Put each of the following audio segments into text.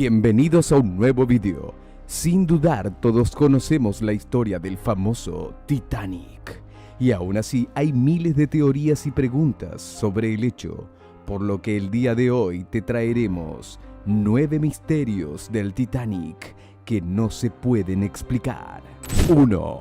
Bienvenidos a un nuevo video. Sin dudar, todos conocemos la historia del famoso Titanic. Y aún así hay miles de teorías y preguntas sobre el hecho, por lo que el día de hoy te traeremos 9 misterios del Titanic que no se pueden explicar. 1.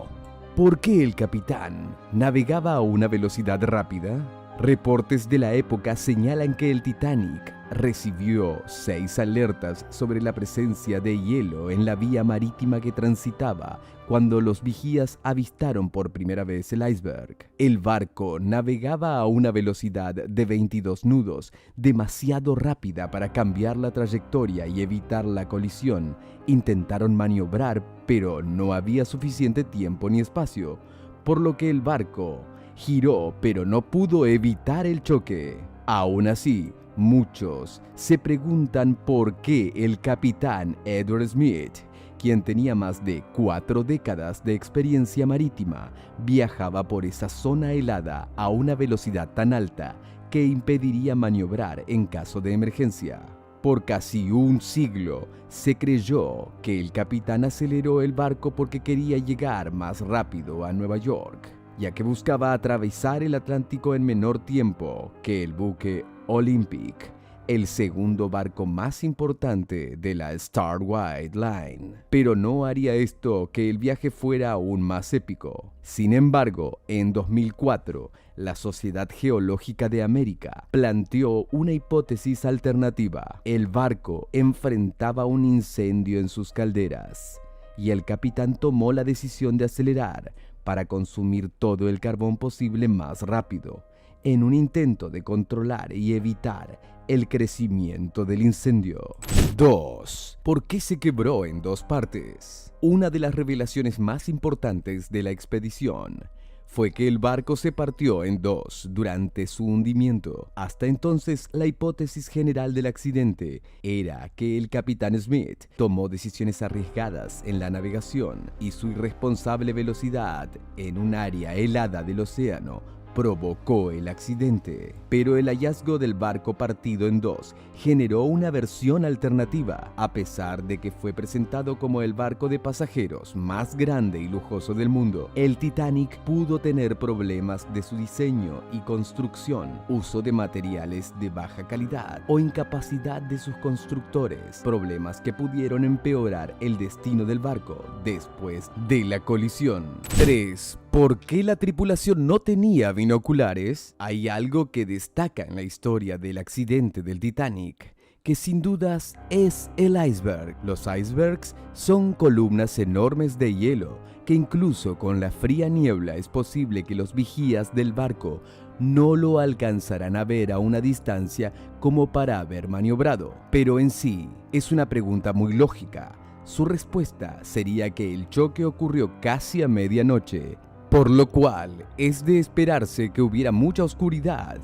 ¿Por qué el capitán navegaba a una velocidad rápida? Reportes de la época señalan que el Titanic recibió 6 alertas sobre la presencia de hielo en la vía marítima que transitaba cuando los vigías avistaron por primera vez el iceberg. El barco navegaba a una velocidad de 22 nudos, demasiado rápida para cambiar la trayectoria y evitar la colisión. Intentaron maniobrar, pero no había suficiente tiempo ni espacio, por lo que el barco giró, pero no pudo evitar el choque. Aún así, muchos se preguntan por qué el capitán Edward Smith, quien tenía más de 4 décadas de experiencia marítima, viajaba por esa zona helada a una velocidad tan alta que impediría maniobrar en caso de emergencia. Por casi un siglo se creyó que el capitán aceleró el barco porque quería llegar más rápido a Nueva York, ya que buscaba atravesar el Atlántico en menor tiempo que el buque Olympic, el segundo barco más importante de la Starlight Line. Pero no haría esto que el viaje fuera aún más épico. Sin embargo, en 2004, la Sociedad Geológica de América planteó una hipótesis alternativa. El barco enfrentaba un incendio en sus calderas, y el capitán tomó la decisión de acelerar para consumir todo el carbón posible más rápido, en un intento de controlar y evitar el crecimiento del incendio. 2. ¿Por qué se quebró en 2 partes? Una de las revelaciones más importantes de la expedición fue que el barco se partió en 2 durante su hundimiento. Hasta entonces, la hipótesis general del accidente era que el capitán Smith tomó decisiones arriesgadas en la navegación y su irresponsable velocidad en un área helada del océano provocó el accidente. Pero el hallazgo del barco partido en 2 generó una versión alternativa. A pesar de que fue presentado como el barco de pasajeros más grande y lujoso del mundo, el Titanic pudo tener problemas de su diseño y construcción, uso de materiales de baja calidad o incapacidad de sus constructores, problemas que pudieron empeorar el destino del barco después de la colisión. 3. ¿Por qué la tripulación no tenía binoculares? Hay algo que destaca en la historia del accidente del Titanic, que sin dudas es el iceberg. Los icebergs son columnas enormes de hielo que incluso con la fría niebla es posible que los vigías del barco no lo alcanzarán a ver a una distancia como para haber maniobrado. Pero en sí, es una pregunta muy lógica. Su respuesta sería que el choque ocurrió casi a medianoche, por lo cual es de esperarse que hubiera mucha oscuridad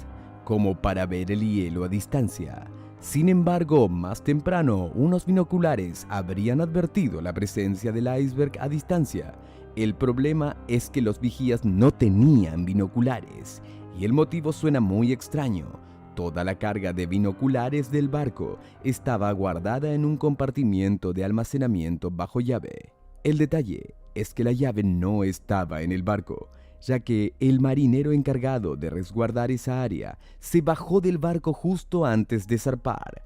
como para ver el hielo a distancia. Sin embargo, más temprano, unos binoculares habrían advertido la presencia del iceberg a distancia. El problema es que los vigías no tenían binoculares, y el motivo suena muy extraño. Toda la carga de binoculares del barco estaba guardada en un compartimiento de almacenamiento bajo llave. El detalle es que la llave no estaba en el barco, ya que el marinero encargado de resguardar esa área se bajó del barco justo antes de zarpar,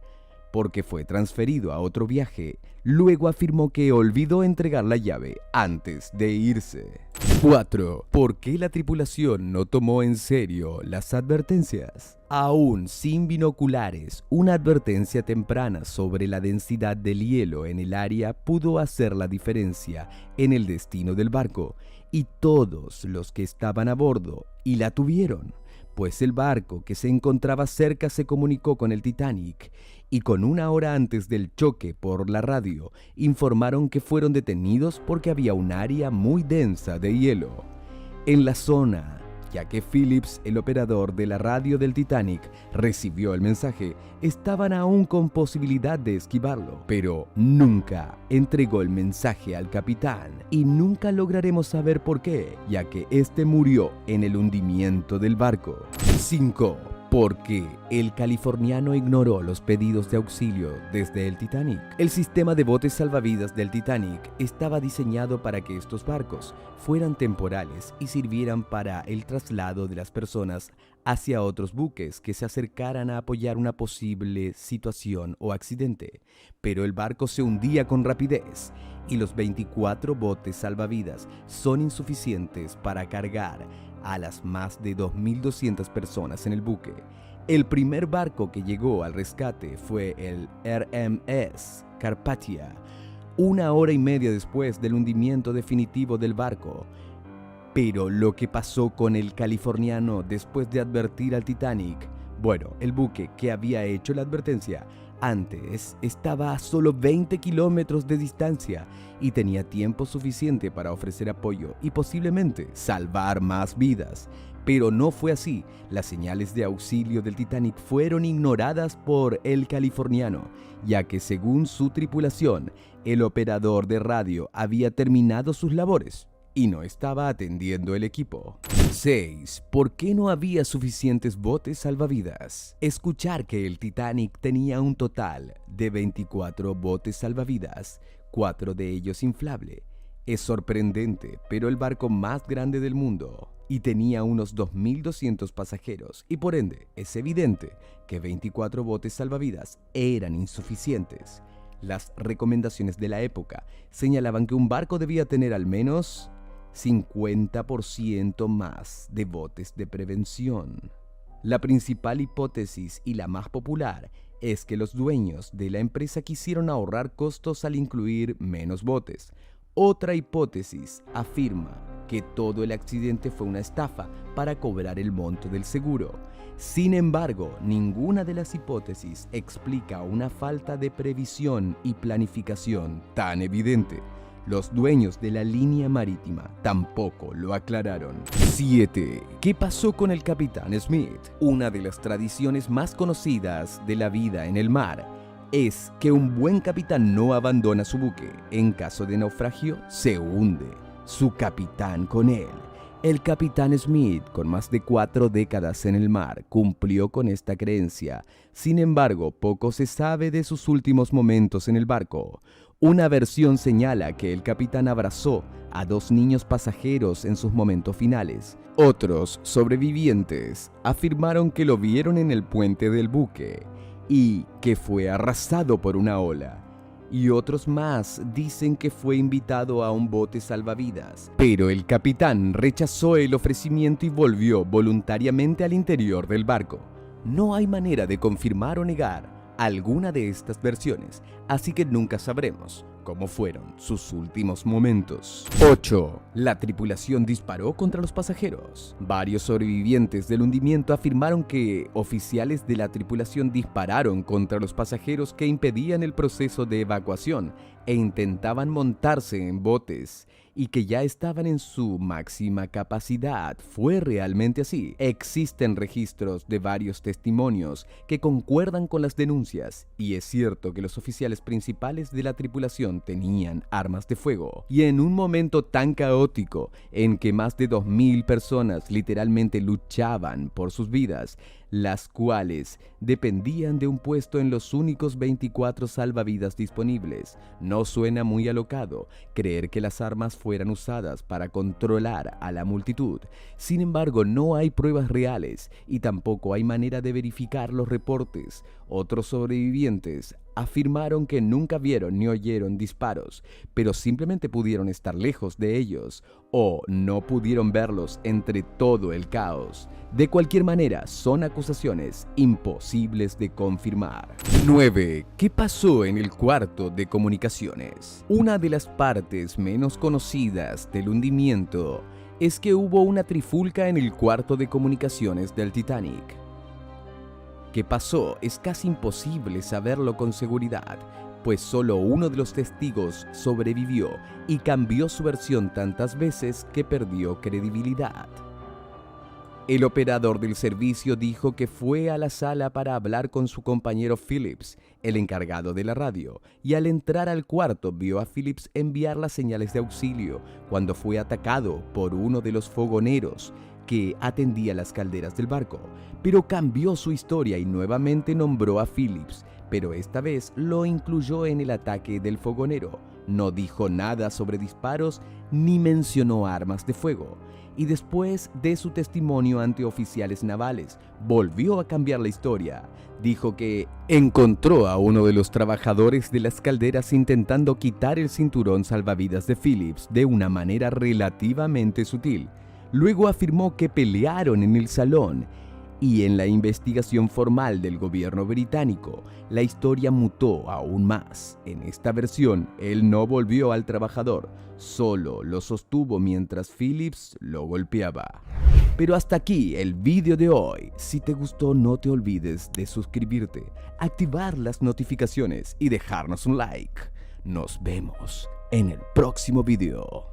porque fue transferido a otro viaje. Luego afirmó que olvidó entregar la llave antes de irse. 4. ¿Por qué la tripulación no tomó en serio las advertencias? Aún sin binoculares, una advertencia temprana sobre la densidad del hielo en el área pudo hacer la diferencia en el destino del barco, y todos los que estaban a bordo y la tuvieron, pues el barco que se encontraba cerca se comunicó con el Titanic, y con 1 hora antes del choque por la radio informaron que fueron detenidos porque había un área muy densa de hielo en la zona. Ya que Phillips, el operador de la radio del Titanic, recibió el mensaje, estaban aún con posibilidad de esquivarlo, pero nunca entregó el mensaje al capitán, y nunca lograremos saber por qué, ya que este murió en el hundimiento del barco. 5. porque el californiano ignoró los pedidos de auxilio desde el Titanic. El sistema de botes salvavidas del Titanic estaba diseñado para que estos barcos fueran temporales y sirvieran para el traslado de las personas hacia otros buques que se acercaran a apoyar una posible situación o accidente. Pero el barco se hundía con rapidez y los 24 botes salvavidas son insuficientes para cargar a las más de 2.200 personas en el buque. El primer barco que llegó al rescate fue el RMS Carpathia, 1 hora y media después del hundimiento definitivo del barco. Pero lo que pasó con el californiano después de advertir al Titanic, bueno, el buque que había hecho la advertencia antes estaba a solo 20 kilómetros de distancia y tenía tiempo suficiente para ofrecer apoyo y posiblemente salvar más vidas. Pero no fue así. Las señales de auxilio del Titanic fueron ignoradas por el californiano, ya que según su tripulación, el operador de radio había terminado sus labores y no estaba atendiendo el equipo. 6. ¿Por qué no había suficientes botes salvavidas? Escuchar que el Titanic tenía un total de 24 botes salvavidas, 4 de ellos inflable, es sorprendente, pero el barco más grande del mundo y tenía unos 2.200 pasajeros y por ende es evidente que 24 botes salvavidas eran insuficientes. Las recomendaciones de la época señalaban que un barco debía tener al menos 50% más de botes de prevención. La principal hipótesis y la más popular es que los dueños de la empresa quisieron ahorrar costos al incluir menos botes. Otra hipótesis afirma que todo el accidente fue una estafa para cobrar el monto del seguro. Sin embargo, ninguna de las hipótesis explica una falta de previsión y planificación tan evidente. Los dueños de la línea marítima tampoco lo aclararon. 7. ¿Qué pasó con el Capitán Smith? Una de las tradiciones más conocidas de la vida en el mar es que un buen capitán no abandona su buque. En caso de naufragio, se hunde su capitán con él. El Capitán Smith, con más de 4 décadas en el mar, cumplió con esta creencia. Sin embargo, poco se sabe de sus últimos momentos en el barco. Una versión señala que el capitán abrazó a 2 niños pasajeros en sus momentos finales. Otros sobrevivientes afirmaron que lo vieron en el puente del buque y que fue arrasado por una ola. Y otros más dicen que fue invitado a un bote salvavidas. Pero el capitán rechazó el ofrecimiento y volvió voluntariamente al interior del barco. No hay manera de confirmar o negar alguna de estas versiones, así que nunca sabremos cómo fueron sus últimos momentos. 8. La tripulación disparó contra los pasajeros. Varios sobrevivientes del hundimiento afirmaron que oficiales de la tripulación dispararon contra los pasajeros que impedían el proceso de evacuación e intentaban montarse en botes y que ya estaban en su máxima capacidad. ¿Fue realmente así? Existen registros de varios testimonios que concuerdan con las denuncias y es cierto que los oficiales principales de la tripulación tenían armas de fuego. Y en un momento tan caótico en que más de 2.000 personas literalmente luchaban por sus vidas, las cuales dependían de un puesto en los únicos 24 salvavidas disponibles. No suena muy alocado creer que las armas fueran usadas para controlar a la multitud. Sin embargo, no hay pruebas reales y tampoco hay manera de verificar los reportes. Otros sobrevivientes afirmaron que nunca vieron ni oyeron disparos, pero simplemente pudieron estar lejos de ellos o no pudieron verlos entre todo el caos. De cualquier manera, son acusaciones imposibles de confirmar. 9. ¿Qué pasó en el cuarto de comunicaciones? Una de las partes menos conocidas del hundimiento es que hubo una trifulca en el cuarto de comunicaciones del Titanic. ¿Qué pasó? Es casi imposible saberlo con seguridad, pues solo uno de los testigos sobrevivió y cambió su versión tantas veces que perdió credibilidad. El operador del servicio dijo que fue a la sala para hablar con su compañero Phillips, el encargado de la radio, y al entrar al cuarto vio a Phillips enviar las señales de auxilio cuando fue atacado por uno de los fogoneros, que atendía las calderas del barco, pero cambió su historia y nuevamente nombró a Phillips, pero esta vez lo incluyó en el ataque del fogonero. No dijo nada sobre disparos ni mencionó armas de fuego. Y después de su testimonio ante oficiales navales, volvió a cambiar la historia. Dijo que encontró a uno de los trabajadores de las calderas intentando quitar el cinturón salvavidas de Phillips de una manera relativamente sutil. Luego afirmó que pelearon en el salón. Y en la investigación formal del gobierno británico, la historia mutó aún más. En esta versión, él no volvió al trabajador, solo lo sostuvo mientras Phillips lo golpeaba. Pero hasta aquí el vídeo de hoy. Si te gustó, no te olvides de suscribirte, activar las notificaciones y dejarnos un like. Nos vemos en el próximo vídeo.